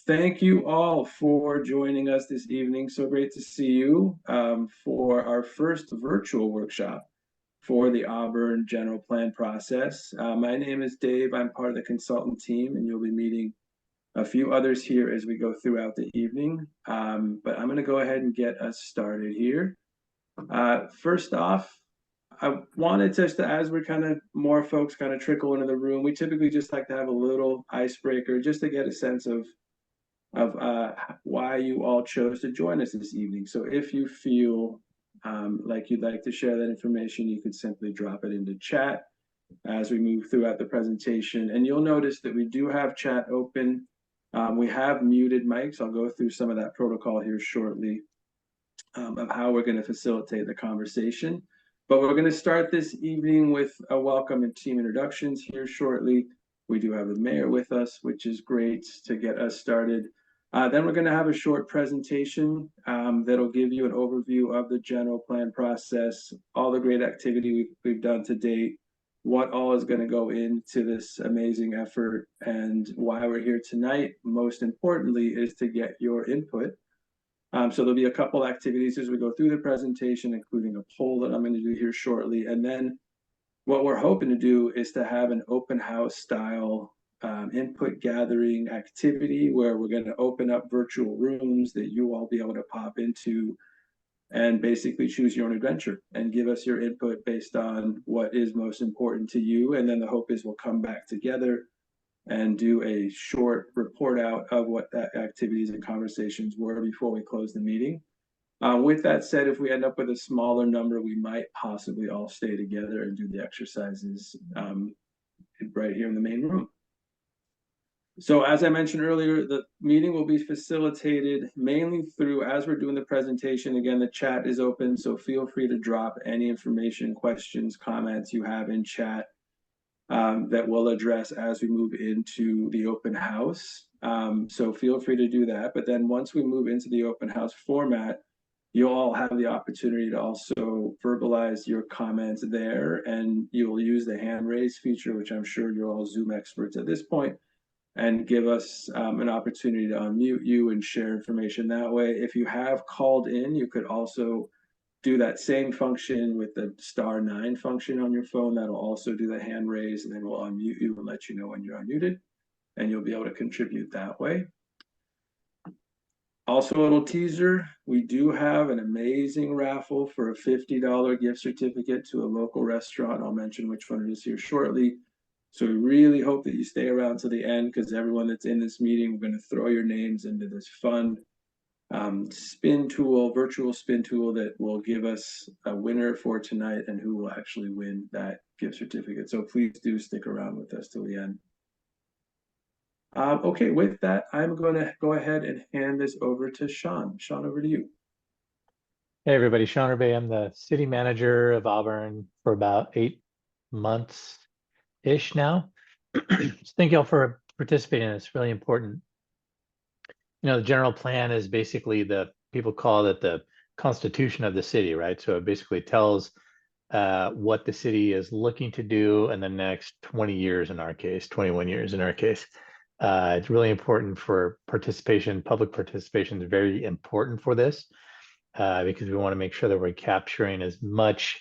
Thank you all for joining us this evening. So great to see you for our first virtual workshop for the Auburn general plan process. My name is Dave. I'm part of the consultant team, and you'll be meeting a few others here as we go throughout the evening. But I'm going to go ahead and get us started here. First off, I wanted just to, as we're kind of more folks kind of trickle into the room, we typically just like to have a little icebreaker just to get a sense of why you all chose to join us this evening. So if you feel like you'd like to share that information, you could simply drop it into chat as we move throughout the presentation. And you'll notice that we do have chat open. We have muted mics. I'll go through some of that protocol here shortly of how we're going to facilitate the conversation. But we're going to start this evening with a welcome and team introductions here shortly. We do have the mayor with us, which is great to get us started. Then we're going to have a short presentation that'll give you an overview of the general plan process, all the great activity we've done to date, what all is going to go into this amazing effort, and why we're here tonight, most importantly, is to get your input. So there'll be a couple activities as we go through the presentation, including a poll that I'm going to do here shortly. And then what we're hoping to do is to have an open house style input gathering activity where we're going to open up virtual rooms that you all be able to pop into and basically choose your own adventure and give us your input based on what is most important to you. And then the hope is we'll come back together and do a short report out of what that activities and conversations were before we close the meeting. With that said, if we end up with a smaller number, we might possibly all stay together and do the exercises right here in the main room. So as I mentioned earlier, the meeting will be facilitated mainly through, as we're doing the presentation, again, the chat is open, so feel free to drop any information, questions, comments you have in chat that we'll address as we move into the open house. So feel free to do that. But then once we move into the open house format, you'll all have the opportunity to also verbalize your comments there, and you'll use the hand raise feature, which I'm sure you're all Zoom experts at this point, and give us an opportunity to unmute you and share information that way. If you have called in, you could also do that same function with the *9 function on your phone. That'll also do the hand raise, and then we'll unmute you and let you know when you're unmuted, and you'll be able to contribute that way. Also, a little teaser, we do have an amazing raffle for a $50 gift certificate to a local restaurant. I'll mention which one it is here shortly. So we really hope that you stay around to the end, because everyone that's in this meeting, we're going to throw your names into this fun spin tool, virtual spin tool that will give us a winner for tonight and who will actually win that gift certificate. So please do stick around with us till the end. Okay, with that, I'm going to go ahead and hand this over to Sean. Sean, over to you. Hey everybody, Sean Urbay. I'm the city manager of Auburn for about 8 months-ish now. So thank y'all for participating. It's really important. You know, the general plan is basically people call it the constitution of the city, right? So it basically tells what the city is looking to do in the next 20 years, in our case, 21 years in our case. It's really important for participation. Public participation is very important for this because we want to make sure that we're capturing as much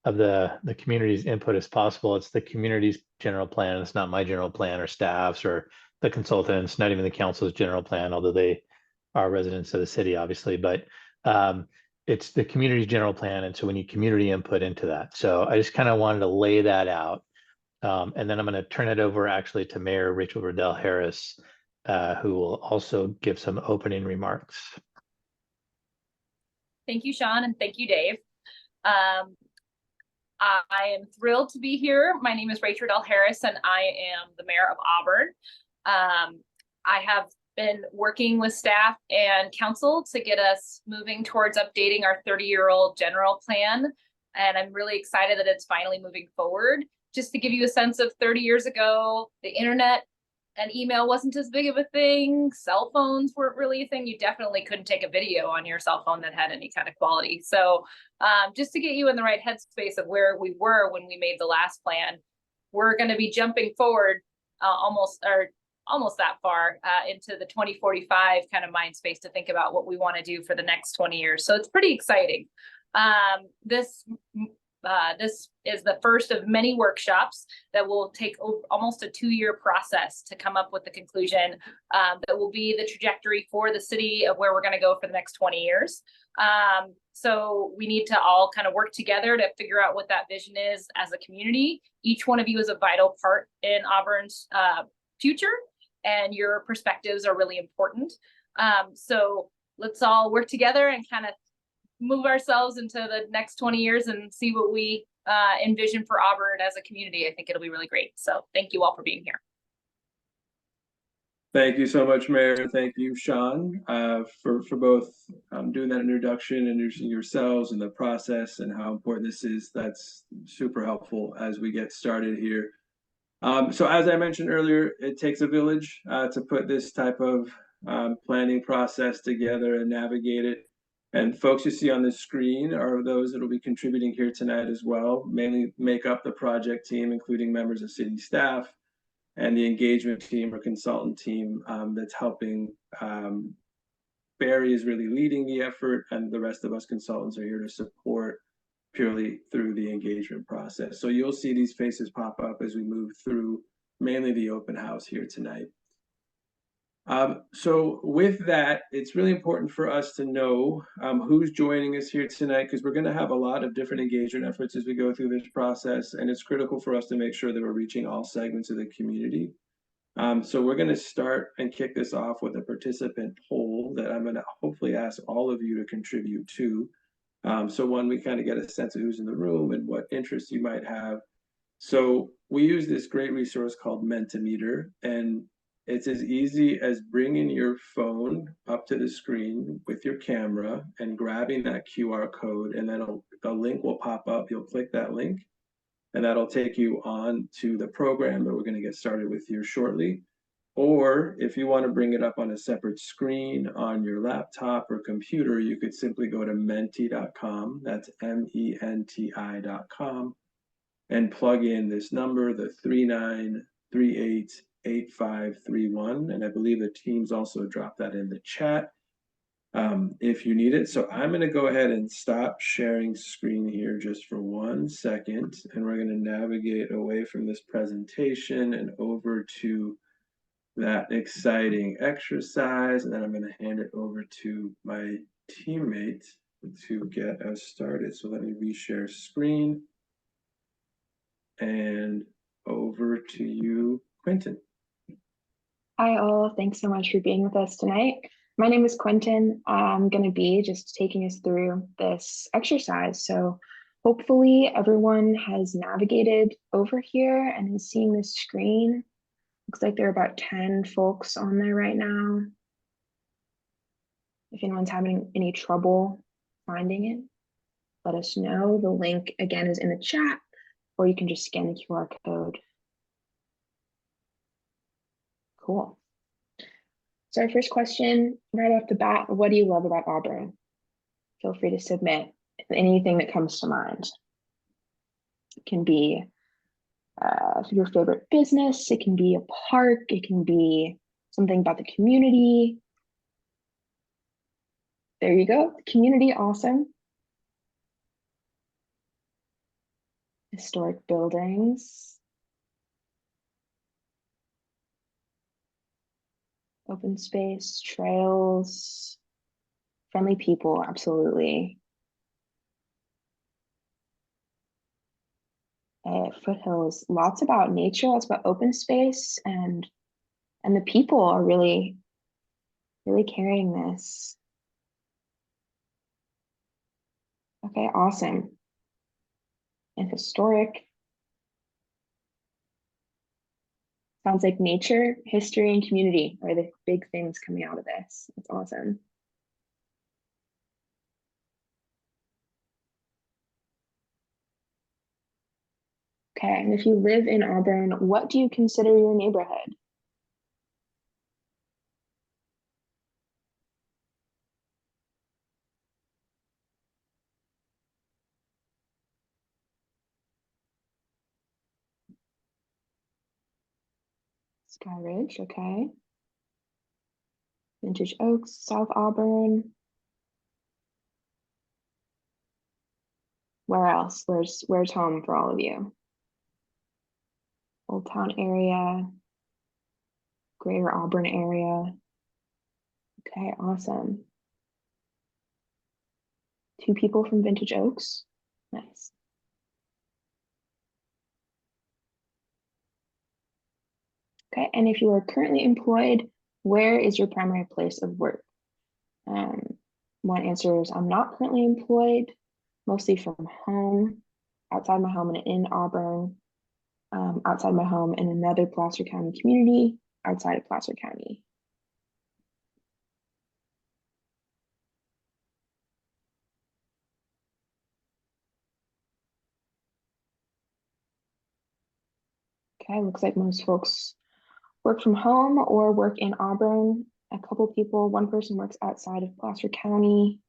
of the community's input as possible. It's the community's general plan. It's not my general plan or staff's or the consultants, not even the council's general plan, although they are residents of the city, obviously, but it's the community's general plan. And so we need community input into that. So I just kind of wanted to lay that out. And then I'm going to turn it over actually to Mayor Rachel Riddell Harris, who will also give some opening remarks. Thank you, Sean, and thank you, Dave. I am thrilled to be here. My name is Rachel Riddell Harris, and I am the mayor of Auburn. I have been working with staff and council to get us moving towards updating our 30-year-old general plan, and I'm really excited that it's finally moving forward. Just to give you a sense of 30 years ago, the internet and email wasn't as big of a thing. Cell phones weren't really a thing. You definitely couldn't take a video on your cell phone that had any kind of quality. So just to get you in the right headspace of where we were when we made the last plan, we're going to be jumping forward almost, or almost that far into the 2045 kind of mind space to think about what we want to do for the next 20 years. So it's pretty exciting. This is the first of many workshops that will take almost a 2-year process to come up with the conclusion that will be the trajectory for the city of where we're going to go for the next 20 years. So we need to all kind of work together to figure out what that vision is as a community. Each one of you is a vital part in Auburn's future, and your perspectives are really important. So let's all work together and kind of move ourselves into the next 20 years and see what we envision for Auburn as a community. I think it'll be really great. So thank you all for being here. Thank you so much, Mayor. Thank you, Sean, for both doing that introduction, introducing yourselves and the process and how important this is. That's super helpful as we get started here. So as I mentioned earlier, it takes a village to put this type of planning process together and navigate it. And folks you see on the screen are those that will be contributing here tonight as well, mainly make up the project team, including members of city staff and the engagement team or consultant team that's helping. Barry is really leading the effort, and the rest of us consultants are here to support purely through the engagement process. So you'll see these faces pop up as we move through mainly the open house here tonight. So with that, it's really important for us to know who's joining us here tonight, because we're going to have a lot of different engagement efforts as we go through this process, and it's critical for us to make sure that we're reaching all segments of the community. So we're going to start and kick this off with a participant poll that I'm going to hopefully ask all of you to contribute to. So one, we kind of get a sense of who's in the room and what interests you might have. So we use this great resource called Mentimeter, and it's as easy as bringing your phone up to the screen with your camera and grabbing that QR code, and then a link will pop up. You'll click that link, and that'll take you on to the program that we're going to get started with here shortly. Or if you want to bring it up on a separate screen on your laptop or computer, you could simply go to menti.com. That's MENTI.com, and plug in this number, the 39388531. And I believe the teams also dropped that in the chat if you need it. So I'm going to go ahead and stop sharing screen here just for 1 second, and we're going to navigate away from this presentation and over to that exciting exercise, and then I'm going to hand it over to my teammate to get us started. So let me reshare screen, and over to you, Quentin. Hi all, thanks so much for being with us tonight. My name is Quentin. I'm going to be just taking us through this exercise. So hopefully everyone has navigated over here and is seeing this screen. Looks like there are about 10 folks on there right now. If anyone's having any trouble finding it, let us know. The link again is in the chat, or you can just scan the QR code. Cool. So our first question right off the bat, what do you love about Auburn? Feel free to submit anything that comes to mind. It can be your favorite business, it can be a park, it can be something about the community. There you go, community, awesome. Historic buildings. Open space, trails, friendly people, absolutely. Foothills, lots about nature, lots about open space, and the people are really carrying this. Okay, awesome. And historic. Sounds like nature, history, and community are the big things coming out of this. That's awesome. Okay, and if you live in Auburn, what do you consider your neighborhood? Sky Ridge, okay. Vintage Oaks, South Auburn. Where else? Where's home for all of you? Old Town area, Greater Auburn area. Okay, awesome. 2 people from Vintage Oaks. Nice. Okay, and if you are currently employed, where is your primary place of work? One answer is I'm not currently employed, mostly from home, outside my home and in Auburn, outside my home in another Placer County community, outside of Placer County. Okay, looks like most folks work from home or work in Auburn. A couple people, one person works outside of Placer County.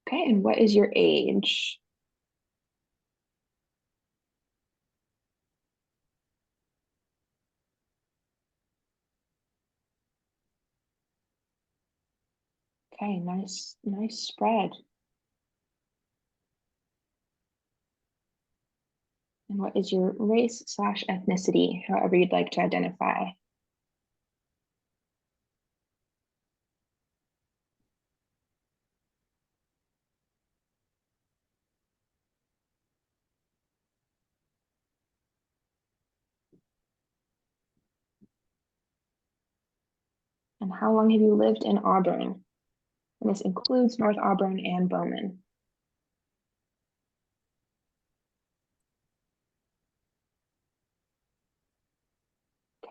Okay, and what is your age? Okay, nice spread. And what is your race/ethnicity, however you'd like to identify? And how long have you lived in Auburn? And this includes North Auburn and Bowman.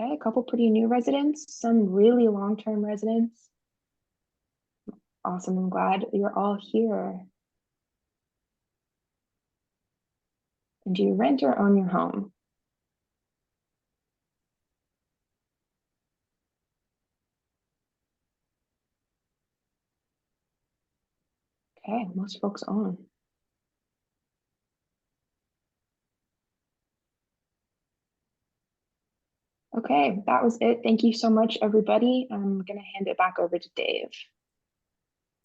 Okay, a couple pretty new residents, some really long-term residents. Awesome, I'm glad you're all here. And do you rent or own your home? Okay, most folks own. Okay, that was it. Thank you so much, everybody. I'm gonna hand it back over to Dave.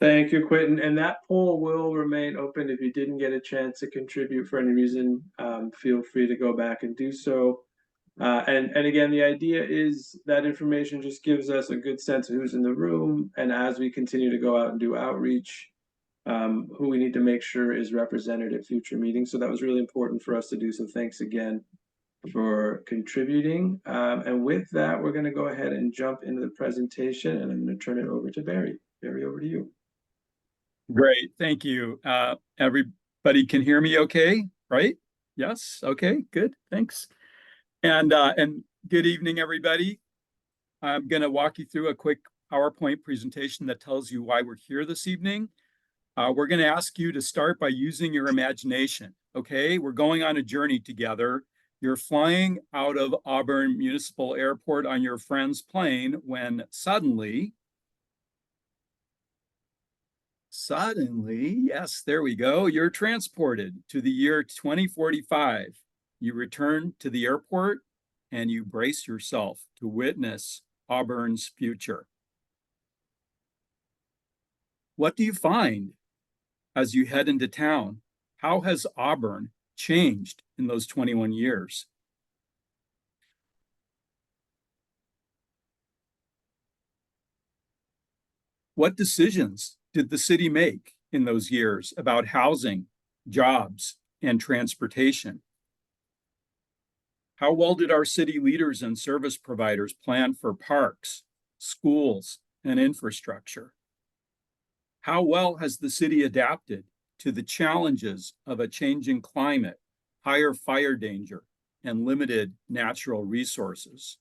Thank you, Quentin. And that poll will remain open. If you didn't get a chance to contribute for any reason, feel free to go back and do so. And again, the idea is that information just gives us a good sense of who's in the room. And as we continue to go out and do outreach, who we need to make sure is represented at future meetings. So that was really important for us to do. So thanks again for contributing. And with that, we're going to go ahead and jump into the presentation, and I'm going to turn it over to Barry. Barry, over to you. Great, thank you. Everybody can hear me okay, right? Yes, okay, good, thanks. And good evening, everybody. I'm gonna walk you through a quick PowerPoint presentation that tells you why we're here this evening. We're gonna ask you to start by using your imagination, okay? We're going on a journey together. You're flying out of Auburn Municipal Airport on your friend's plane when suddenly, yes, there we go. You're transported to the year 2045. You return to the airport and you brace yourself to witness Auburn's future. What do you find as you head into town? How has Auburn changed in those 21 years? What decisions did the city make in those years about housing, jobs, and transportation? How well did our city leaders and service providers plan for parks, schools, and infrastructure? How well has the city adapted to the challenges of a changing climate, higher fire danger, and limited natural resources?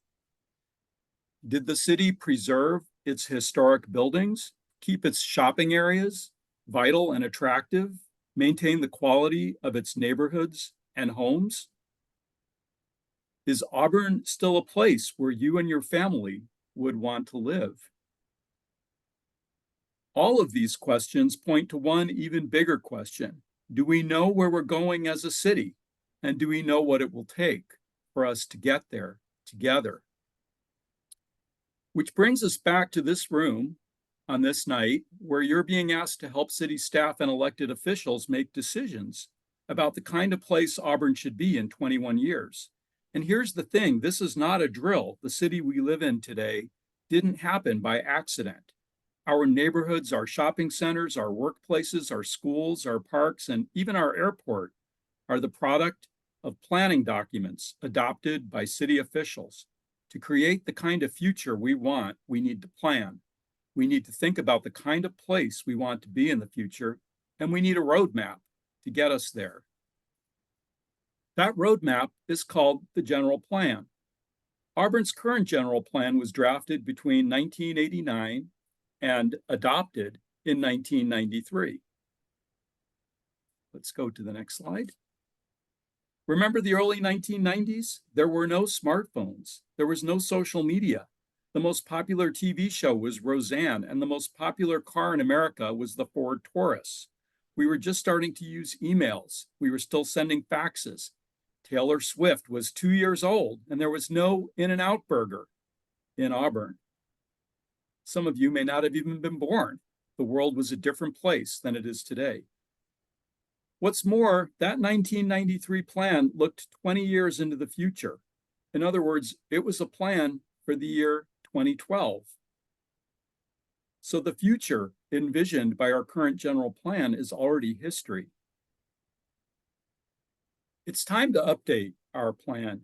Did the city preserve its historic buildings, keep its shopping areas vital and attractive, maintain the quality of its neighborhoods and homes? Is Auburn still a place where you and your family would want to live? All of these questions point to one even bigger question. Do we know where we're going as a city? And do we know what it will take for us to get there together? Which brings us back to this room on this night where you're being asked to help city staff and elected officials make decisions about the kind of place Auburn should be in 21 years. And here's the thing, this is not a drill. The city we live in today didn't happen by accident. Our neighborhoods, our shopping centers, our workplaces, our schools, our parks, and even our airport are the product of planning documents adopted by city officials. To create the kind of future we want, we need to plan. We need to think about the kind of place we want to be in the future, and we need a roadmap to get us there. That roadmap is called the General Plan. Auburn's current General Plan was drafted between 1989 and adopted in 1993. Let's go to the next slide. Remember the early 1990s? There were no smartphones. There was no social media. The most popular TV show was Roseanne, and the most popular car in America was the Ford Taurus. We were just starting to use emails. We were still sending faxes. Taylor Swift was 2 years old, and there was no In-N-Out burger in Auburn. Some of you may not have even been born. The world was a different place than it is today. What's more, that 1993 plan looked 20 years into the future. In other words, it was a plan for the year 2012. So the future envisioned by our current general plan is already history. It's time to update our plan.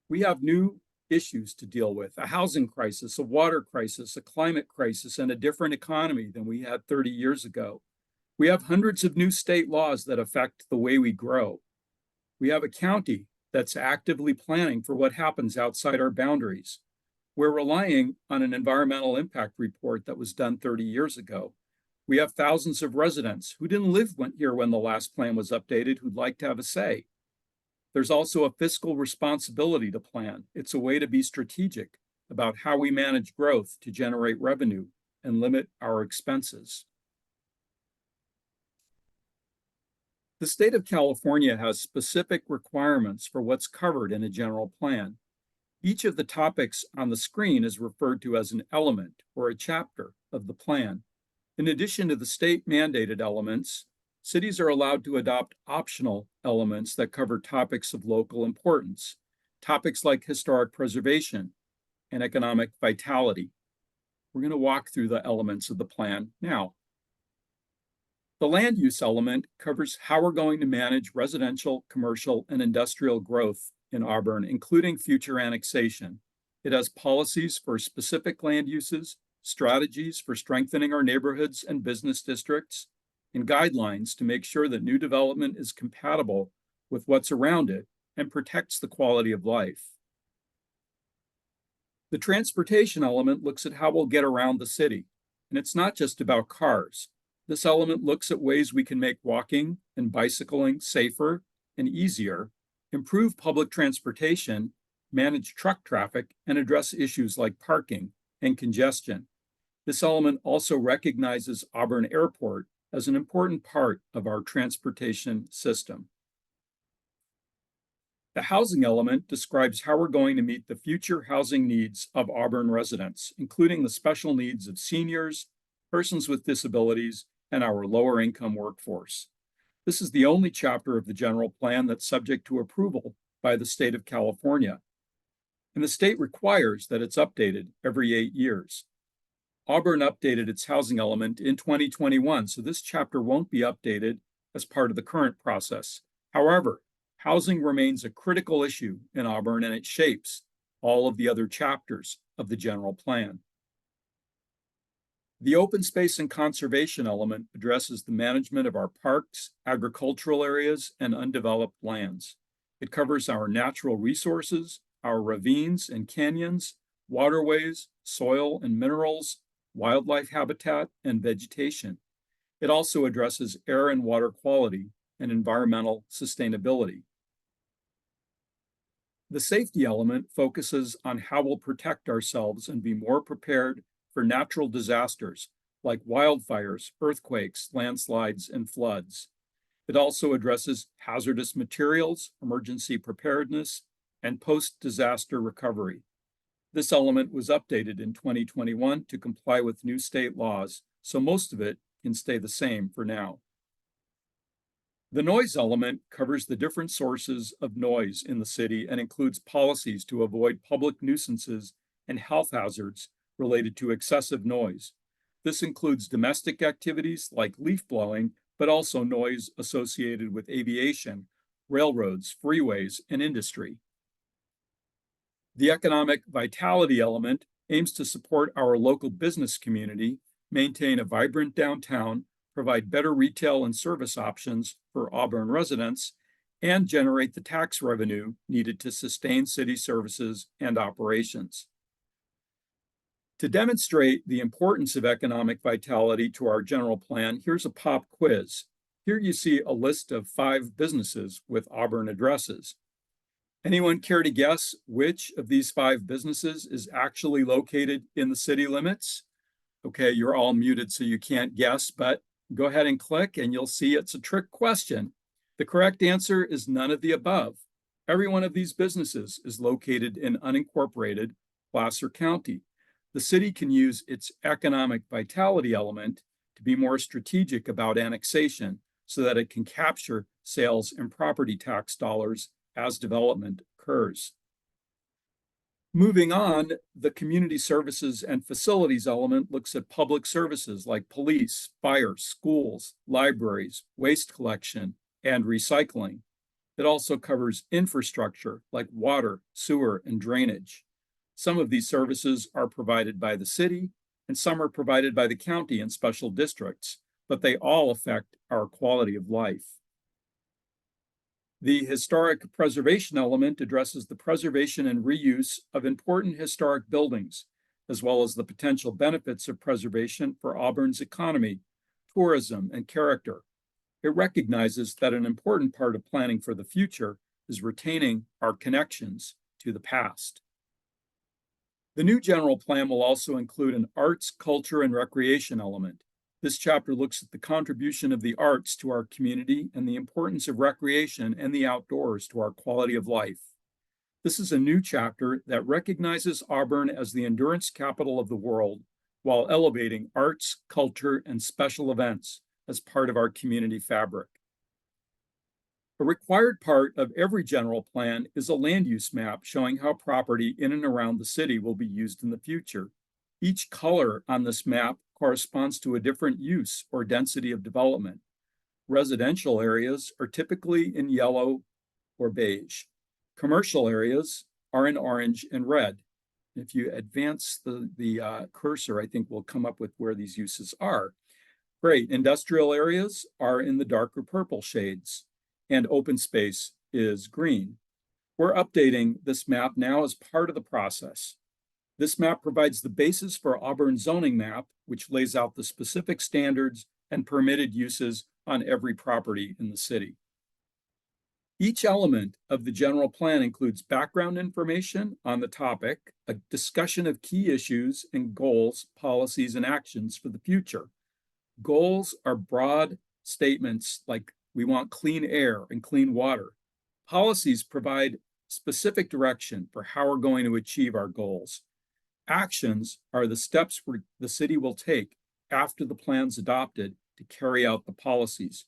We have new issues to deal with, a housing crisis, a water crisis, a climate crisis, and a different economy than we had 30 years ago. We have hundreds of new state laws that affect the way we grow. We have a county that's actively planning for what happens outside our boundaries. We're relying on an environmental impact report that was done 30 years ago. We have thousands of residents who didn't live here when the last plan was updated who'd like to have a say. There's also a fiscal responsibility to plan. It's a way to be strategic about how we manage growth to generate revenue and limit our expenses. The state of California has specific requirements for what's covered in a general plan. Each of the topics on the screen is referred to as an element or a chapter of the plan. In addition to the state-mandated elements, cities are allowed to adopt optional elements that cover topics of local importance, topics like historic preservation and economic vitality. We're going to walk through the elements of the plan now. The land use element covers how we're going to manage residential, commercial, and industrial growth in Auburn, including future annexation. It has policies for specific land uses, strategies for strengthening our neighborhoods and business districts, and guidelines to make sure that new development is compatible with what's around it and protects the quality of life. The transportation element looks at how we'll get around the city, and it's not just about cars. This element looks at ways we can make walking and bicycling safer and easier, improve public transportation, manage truck traffic, and address issues like parking and congestion. This element also recognizes Auburn Airport as an important part of our transportation system. The housing element describes how we're going to meet the future housing needs of Auburn residents, including the special needs of seniors, persons with disabilities, and our lower income workforce. This is the only chapter of the general plan that's subject to approval by the state of California. And the state requires that it's updated every 8 years. Auburn updated its housing element in 2021, so this chapter won't be updated as part of the current process. However, housing remains a critical issue in Auburn, and it shapes all of the other chapters of the general plan. The open space and conservation element addresses the management of our parks, agricultural areas, and undeveloped lands. It covers our natural resources, our ravines and canyons, waterways, soil and minerals, wildlife habitat, and vegetation. It also addresses air and water quality and environmental sustainability. The safety element focuses on how we'll protect ourselves and be more prepared for natural disasters like wildfires, earthquakes, landslides, and floods. It also addresses hazardous materials, emergency preparedness, and post-disaster recovery. This element was updated in 2021 to comply with new state laws, so most of it can stay the same for now. The noise element covers the different sources of noise in the city and includes policies to avoid public nuisances and health hazards related to excessive noise. This includes domestic activities like leaf blowing, but also noise associated with aviation, railroads, freeways, and industry. The economic vitality element aims to support our local business community, maintain a vibrant downtown, provide better retail and service options for Auburn residents, and generate the tax revenue needed to sustain city services and operations. To demonstrate the importance of economic vitality to our general plan, here's a pop quiz. Here you see a list of 5 businesses with Auburn addresses. Anyone care to guess which of these 5 businesses is actually located in the city limits? Okay, you're all muted, so you can't guess, but go ahead and click and you'll see it's a trick question. The correct answer is none of the above. Every one of these businesses is located in unincorporated Placer County. The city can use its economic vitality element to be more strategic about annexation so that it can capture sales and property tax dollars as development occurs. Moving on, the community services and facilities element looks at public services like police, fire, schools, libraries, waste collection, and recycling. It also covers infrastructure like water, sewer, and drainage. Some of these services are provided by the city, and some are provided by the county and special districts, but they all affect our quality of life. The historic preservation element addresses the preservation and reuse of important historic buildings, as well as the potential benefits of preservation for Auburn's economy, tourism, and character. It recognizes that an important part of planning for the future is retaining our connections to the past. The new general plan will also include an arts, culture, and recreation element. This chapter looks at the contribution of the arts to our community and the importance of recreation and the outdoors to our quality of life. This is a new chapter that recognizes Auburn as the endurance capital of the world while elevating arts, culture, and special events as part of our community fabric. A required part of every general plan is a land use map showing how property in and around the city will be used in the future. Each color on this map corresponds to a different use or density of development. Residential areas are typically in yellow or beige. Commercial areas are in orange and red. If you advance the cursor, I think we'll come up with where these uses are. Great. Industrial areas are in the darker purple shades, and open space is green. We're updating this map now as part of the process. This map provides the basis for Auburn's zoning map, which lays out the specific standards and permitted uses on every property in the city. Each element of the general plan includes background information on the topic, a discussion of key issues and goals, policies, and actions for the future. Goals are broad statements like we want clean air and clean water. Policies provide specific direction for how we're going to achieve our goals. Actions are the steps the city will take after the plan's adopted to carry out the policies.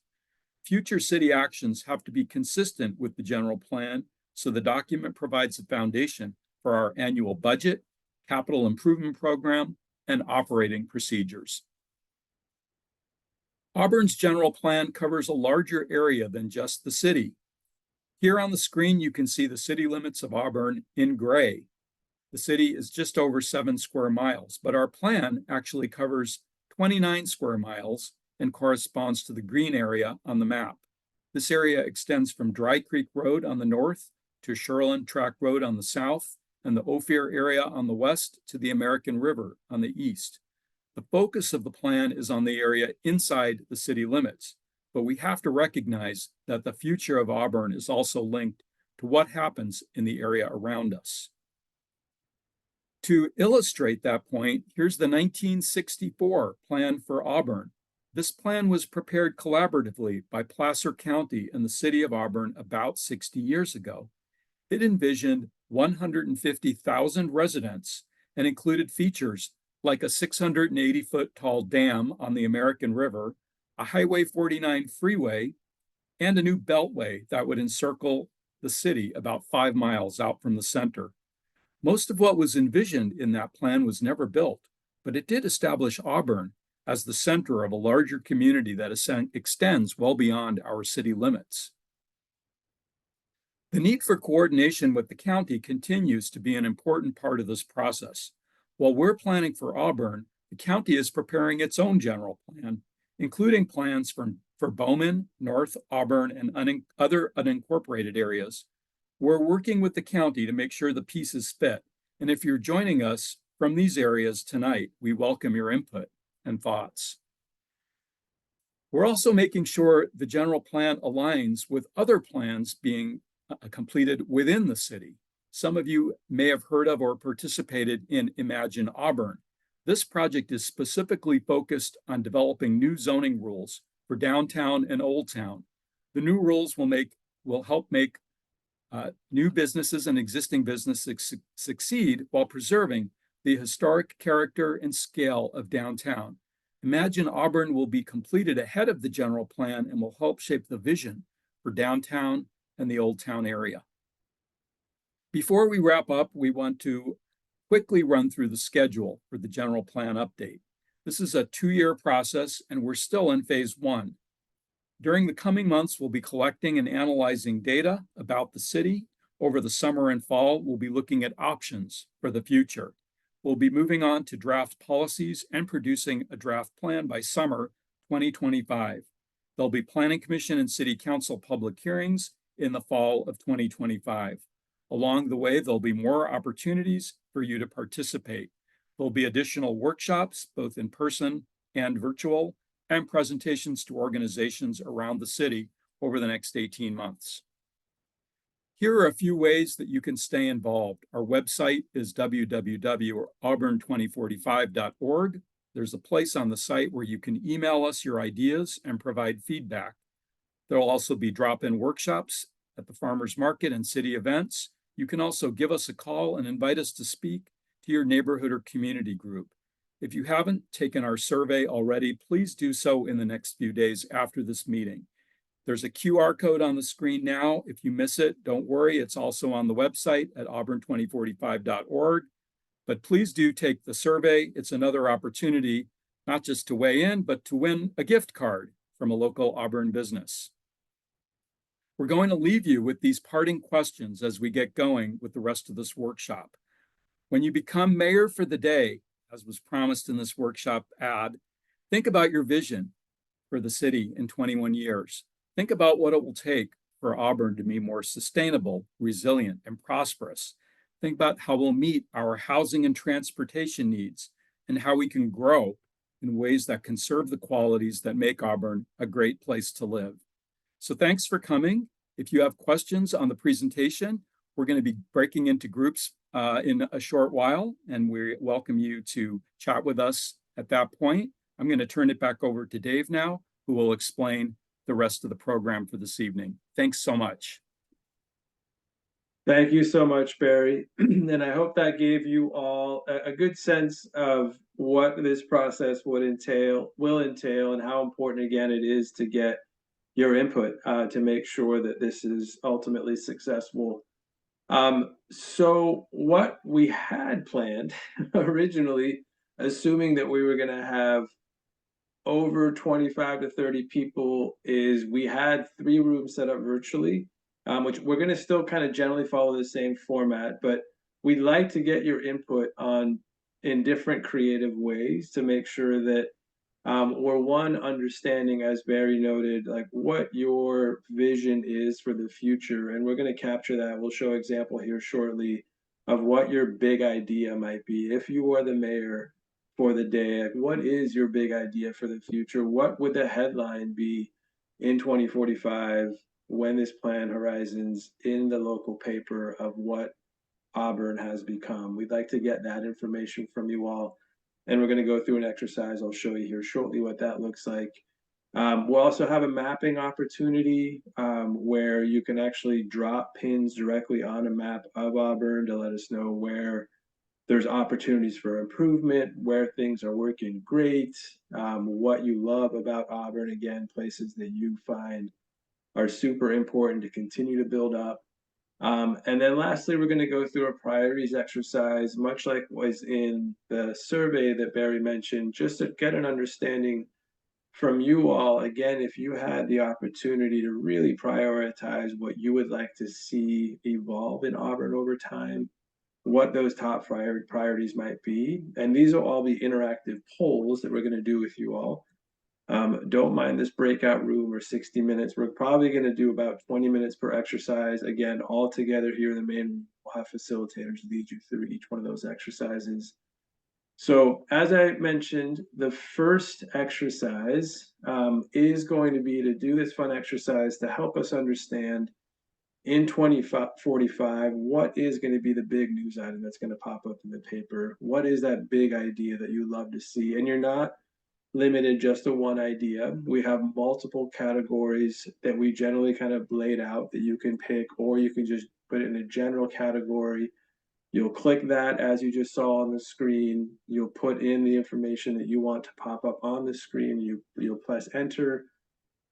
Future city actions have to be consistent with the general plan, so the document provides a foundation for our annual budget, capital improvement program, and operating procedures. Auburn's general plan covers a larger area than just the city. Here on the screen, you can see the city limits of Auburn in gray. The city is just over 7 square miles, but our plan actually covers 29 square miles and corresponds to the green area on the map. This area extends from Dry Creek Road on the north to Sherland Track Road on the south, and the Ophir area on the west to the American River on the east. The focus of the plan is on the area inside the city limits, but we have to recognize that the future of Auburn is also linked to what happens in the area around us. To illustrate that point, here's the 1964 plan for Auburn. This plan was prepared collaboratively by Placer County and the city of Auburn about 60 years ago. It envisioned 150,000 residents and included features like a 680-foot tall dam on the American River, a Highway 49 freeway, and a new beltway that would encircle the city about 5 miles out from the center. Most of what was envisioned in that plan was never built, but it did establish Auburn as the center of a larger community that extends well beyond our city limits. The need for coordination with the county continues to be an important part of this process. While we're planning for Auburn, the county is preparing its own general plan, including plans for Bowman, North Auburn, and other unincorporated areas. We're working with the county to make sure the pieces fit. And if you're joining us from these areas tonight, we welcome your input and thoughts. We're also making sure the general plan aligns with other plans being completed within the city. Some of you may have heard of or participated in Envision Auburn. This project is specifically focused on developing new zoning rules for downtown and Old Town. The new rules will help make new businesses and existing businesses succeed while preserving the historic character and scale of downtown. Envision Auburn will be completed ahead of the general plan and will help shape the vision for downtown and the Old Town area. Before we wrap up, we want to quickly run through the schedule for the general plan update. This is a 2-year process, and we're still in phase 1. During the coming months, we'll be collecting and analyzing data about the city. Over the summer and fall, we'll be looking at options for the future. We'll be moving on to draft policies and producing a draft plan by summer 2025. There'll be Planning Commission and City Council public hearings in the fall of 2025. Along the way, there'll be more opportunities for you to participate. There'll be additional workshops, both in person and virtual, and presentations to organizations around the city over the next 18 months. Here are a few ways that you can stay involved. Our website is www.auburn2045.org. There's a place on the site where you can email us your ideas and provide feedback. There will also be drop-in workshops at the farmers market and city events. You can also give us a call and invite us to speak to your neighborhood or community group. If you haven't taken our survey already, please do so in the next few days after this meeting. There's a QR code on the screen now. If you miss it, don't worry. It's also on the website at auburn2045.org. But please do take the survey. It's another opportunity, not just to weigh in, but to win a gift card from a local Auburn business. We're going to leave you with these parting questions as we get going with the rest of this workshop. When you become mayor for the day, as was promised in this workshop ad, think about your vision for the city in 21 years. Think about what it will take for Auburn to be more sustainable, resilient, and prosperous. Think about how we'll meet our housing and transportation needs and how we can grow in ways that conserve the qualities that make Auburn a great place to live. So thanks for coming. If you have questions on the presentation, we're going to be breaking into groups in a short while, and we welcome you to chat with us at that point. I'm going to turn it back over to Dave now, who will explain the rest of the program for this evening. Thanks so much. Thank you so much, Barry. And I hope that gave you all a good sense of what this process will entail, and how important, again, it is to get your input to make sure that this is ultimately successful. So what we had planned originally, assuming that we were going to have over 25 to 30 people, is we had 3 rooms set up virtually, which we're going to still kind of generally follow the same format, but we'd like to get your input in different creative ways to make sure that we're understanding, as Barry noted, like what your vision is for the future. And we're going to capture that. We'll show example here shortly of what your big idea might be. If you were the mayor for the day, what is your big idea for the future? What would the headline be in 2045 when this plan horizons in the local paper of what Auburn has become. We'd like to get that information from you all. And we're going to go through an exercise. I'll show you here shortly what that looks like. We'll also have a mapping opportunity where you can actually drop pins directly on a map of Auburn to let us know where there's opportunities for improvement, where things are working great, what you love about Auburn, again, places that you find are super important to continue to build up. And then lastly, we're going to go through a priorities exercise, much like was in the survey that Barry mentioned, just to get an understanding from you all. Again, if you had the opportunity to really prioritize what you would like to see evolve in Auburn over time, what those top priorities might be. And these will all be interactive polls that we're going to do with you all. Don't mind this breakout room or 60 minutes. We're probably going to do about 20 minutes per exercise. Again, all together here in the main room, we'll have facilitators lead you through each one of those exercises. So as I mentioned, the first exercise is going to be to do this fun exercise to help us understand in 2045, what is going to be the big news item that's going to pop up in the paper? What is that big idea that you love to see? And you're not limited just to one idea. We have multiple categories that we generally kind of laid out that you can pick, or you can just put it in a general category. You'll click that as you just saw on the screen. You'll put in the information that you want to pop up on the screen. You'll press enter,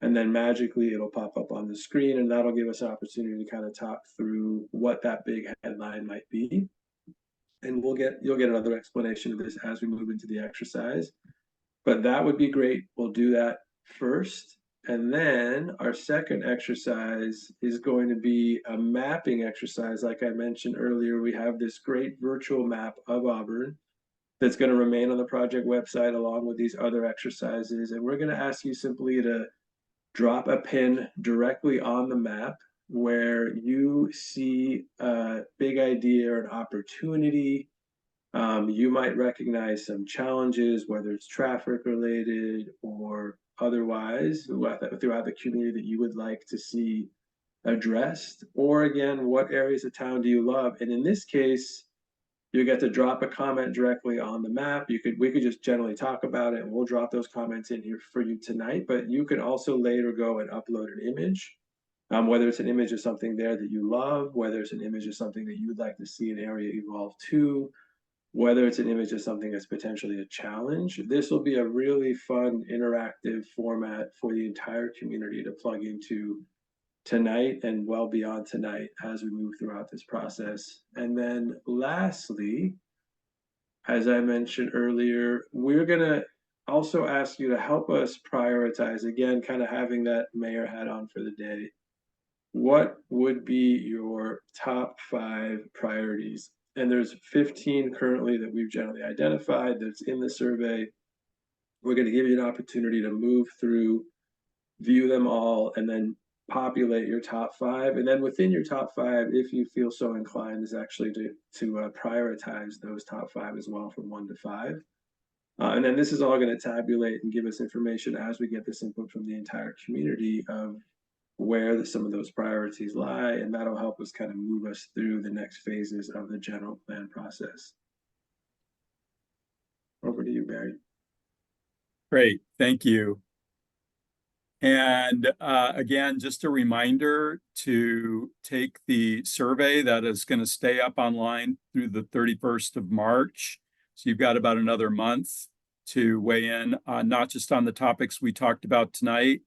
and then magically it'll pop up on the screen, and that'll give us an opportunity to kind of talk through what that big headline might be. And you'll get another explanation of this as we move into the exercise. But that would be great. We'll do that first. And then our second exercise is going to be a mapping exercise. Like I mentioned earlier, we have this great virtual map of Auburn that's going to remain on the project website along with these other exercises. And we're going to ask you simply to drop a pin directly on the map where you see a big idea or an opportunity. You might recognize some challenges, whether it's traffic related or otherwise throughout the community that you would like to see addressed. Or again, what areas of town do you love? And in this case, you get to drop a comment directly on the map. We could just generally talk about it, and we'll drop those comments in here for you tonight. But you can also later go and upload an image, whether it's an image of something there that you love, whether it's an image of something that you'd like to see an area evolve to, whether it's an image of something that's potentially a challenge. This will be a really fun, interactive format for the entire community to plug into tonight and well beyond tonight as we move throughout this process. And then lastly, as I mentioned earlier, we're going to also ask you to help us prioritize, again, kind of having that mayor hat on for the day. What would be your top 5 priorities? And there's 15 currently that we've generally identified that's in the survey. We're going to give you an opportunity to move through, view them all, and then populate your top 5. And then within your top 5, if you feel so inclined, is actually to prioritize those top 5 as well from 1 to 5. And then this is all going to tabulate and give us information as we get this input from the entire community of where some of those priorities lie, and that'll help us kind of move us through the next phases of the general plan process. Over to you, Barry. Great, thank you. And again, just a reminder to take the survey that is going to stay up online through the 31st of March. So you've got about another month to weigh in, not just on the topics we talked about tonight,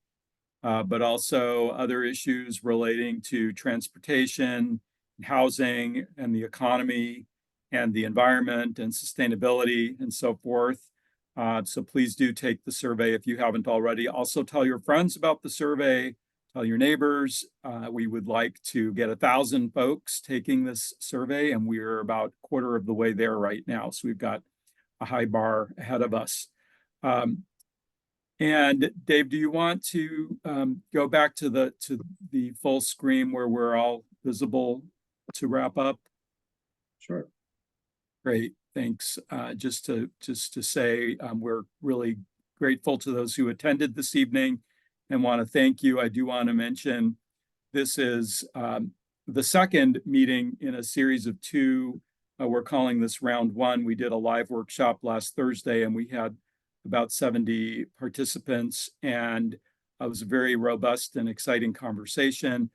but also other issues relating to transportation, housing, and the economy, and the environment, and sustainability, and so forth. So please do take the survey if you haven't already. Also tell your friends about the survey, tell your neighbors. We would like to get 1,000 folks taking this survey, and we're about a quarter of the way there right now. So we've got a high bar ahead of us. And Dave, do you want to go back to the full screen where we're all visible to wrap up? Sure. Great, thanks. Just to say, we're really grateful to those who attended this evening and want to thank you. I do want to mention this is the second meeting in a series of two. We're calling this round one. We did a live workshop last Thursday and we had about 70 participants, and it was a very robust and exciting conversation.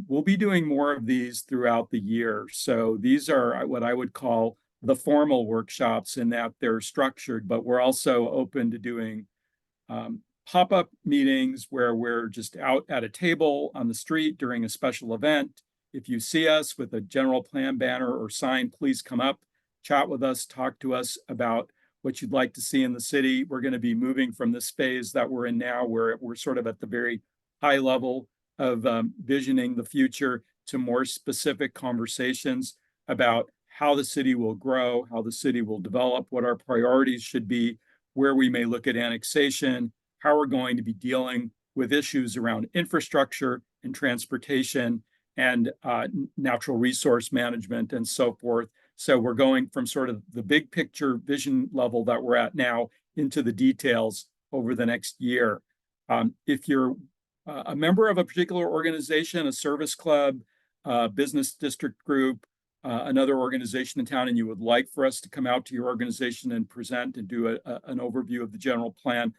We'll be doing more of these throughout the year. So these are what I would call the formal workshops in that they're structured, but we're also open to doing pop-up meetings where we're just out at a table on the street during a special event. If you see us with a general plan banner or sign, please come up, chat with us, talk to us about what you'd like to see in the city. We're going to be moving from this phase that we're in now, where we're sort of at the very high level of visioning the future, to more specific conversations about how the city will grow, how the city will develop, what our priorities should be, where we may look at annexation, how we're going to be dealing with issues around infrastructure and transportation and natural resource management and so forth. So we're going from sort of the big picture vision level that we're at now into the details over the next year. If you're a member of a particular organization, a service club, business district group, another organization in town, and you would like for us to come out to your organization and present and do an overview of the general plan,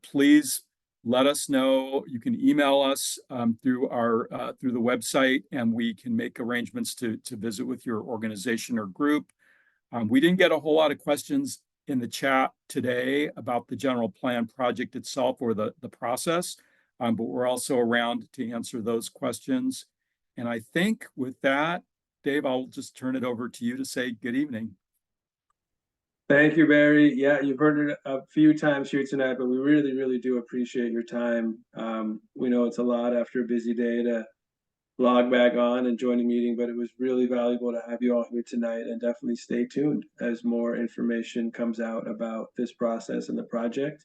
please let us know. You can email us through the website, and we can make arrangements to visit with your organization or group. We didn't get a whole lot of questions in the chat today about the general plan project itself or the process, but we're also around to answer those questions. And I think with that, Dave, I'll just turn it over to you to say good evening. Thank you, Barry. Yeah, you've heard it a few times here tonight, but we really, really do appreciate your time. We know it's a lot after a busy day to log back on and join a meeting, but it was really valuable to have you all here tonight, and definitely stay tuned as more information comes out about this process and the project.